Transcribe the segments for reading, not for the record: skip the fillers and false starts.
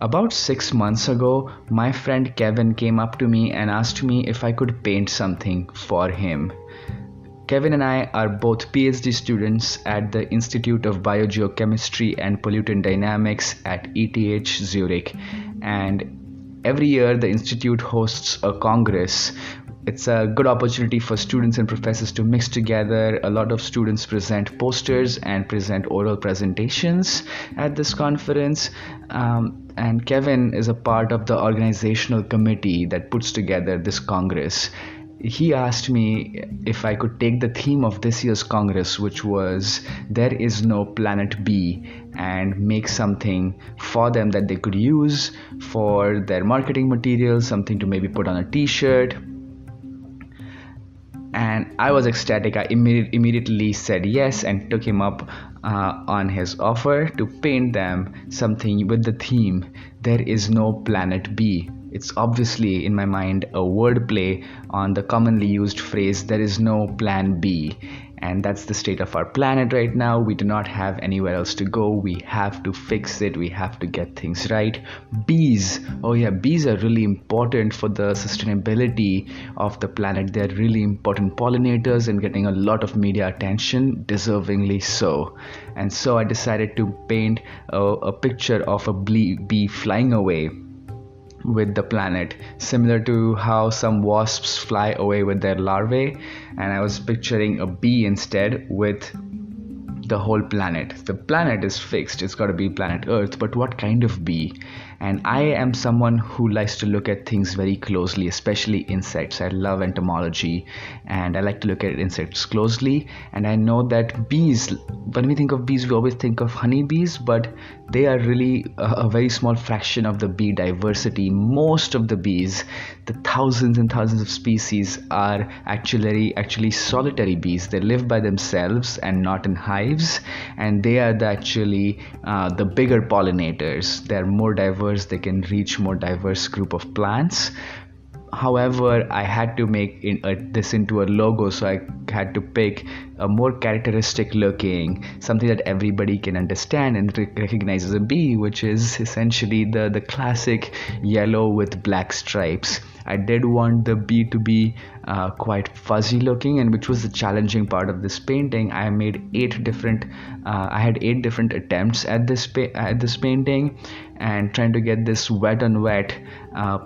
About 6 months ago, my friend Kevin came up to me and asked me if I could paint something for him. Kevin and I are both PhD students at the Institute of Biogeochemistry and Pollutant Dynamics at ETH Zurich, and every year the institute hosts a congress. It's a good opportunity for students and professors to mix together. A lot of students present posters and present oral presentations at this conference. And Kevin is a part of the organizational committee that puts together this congress. He asked me if I could take the theme of this year's Congress, which was There Is No Planet B, and make something for them that they could use for their marketing materials, something to maybe put on a t-shirt. And I was ecstatic. I immediately said yes and took him up on his offer to paint them something with the theme There Is No Planet B. It's obviously in my mind a wordplay on the commonly used phrase there is no plan B. And that's the state of our planet right now. We do not have anywhere else to go. We have to fix it. We have to get things right. Bees. Oh yeah, bees are really important for the sustainability of the planet. They're really important pollinators and getting a lot of media attention, deservingly so. And so I decided to paint a picture of a bee flying away with the planet, similar to how some wasps fly away with their larvae, and I was picturing a bee instead with the whole planet. The planet is fixed, it's got to be planet Earth, but what kind of bee? And I am someone who likes to look at things very closely, especially insects. I love entomology and I like to look at insects closely. And I know that bees, when we think of bees, we always think of honeybees, but they are really a very small fraction of the bee diversity. Most of the bees, the thousands and thousands of species, are actually solitary bees. They live by themselves and not in hives, and they are actually the bigger pollinators. They are more diverse. They can reach more diverse group of plants. However, I had to make this into a logo, so I had to pick a more characteristic looking, something that everybody can understand and recognize as a bee, which is essentially the classic yellow with black stripes. I did want the bee to be quite fuzzy looking, and which was the challenging part of this painting. I had 8 different attempts at this painting, and trying to get this wet on wet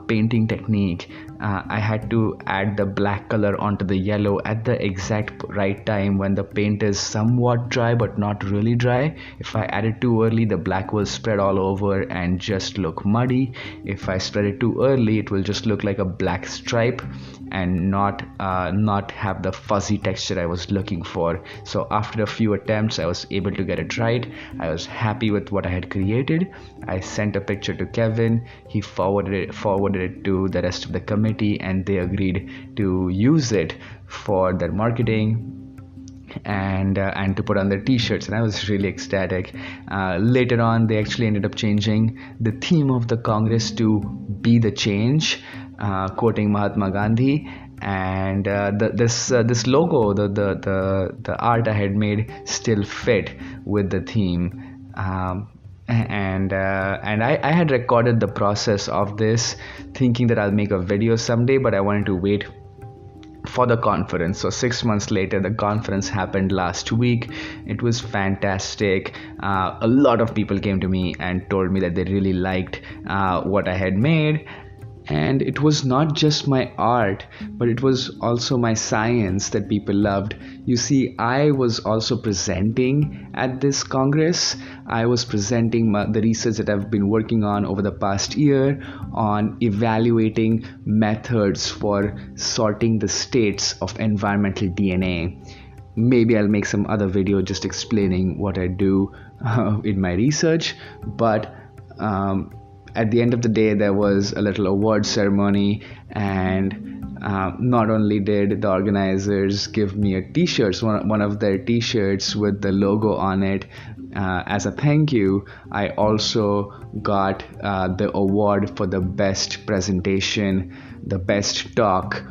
painting technique. I had to add the black color onto the yellow at the exact right time when the paint is somewhat dry but not really dry. If I add it too early, the black will spread all over and just look muddy. If I spread it too early, it will just look like a black stripe and not have the fuzzy texture I was looking for. So after a few attempts, I was able to get it right. I was happy with what I had created. I sent a picture to Kevin. He forwarded it to the rest of the committee, and they agreed to use it for their marketing and to put on their t-shirts, and I was really ecstatic. Later on, they actually ended up changing the theme of the Congress to Be the Change, quoting Mahatma Gandhi. And this logo, the art I had made still fit with the theme. And I had recorded the process of this, thinking that I'll make a video someday, but I wanted to wait for the conference. So 6 months later, the conference happened last week. It was fantastic. A lot of people came to me and told me that they really liked what I had made. And it was not just my art, but it was also my science that people loved. You see, I was also presenting at this Congress. I was presenting the research that I've been working on over the past year on evaluating methods for sorting the states of environmental DNA. Maybe I'll make some other video just explaining what I do in my research, but at the end of the day, there was a little award ceremony, and not only did the organizers give me a t-shirt, one of their t-shirts with the logo on it as a thank you, I also got the award for the best presentation, the best talk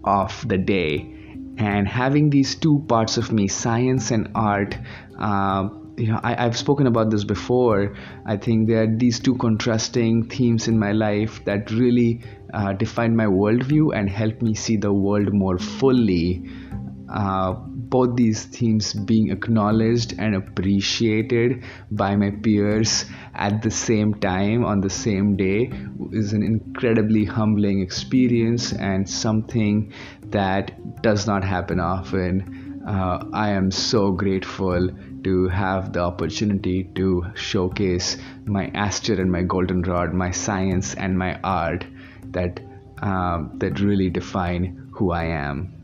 of the day. And having these two parts of me, science and art, I've spoken about this before. I think there are these two contrasting themes in my life that really defined my worldview and helped me see the world more fully. Both these themes being acknowledged and appreciated by my peers at the same time on the same day is an incredibly humbling experience and something that does not happen often. I am so grateful to have the opportunity to showcase my Aster and my goldenrod, my science and my art that really define who I am.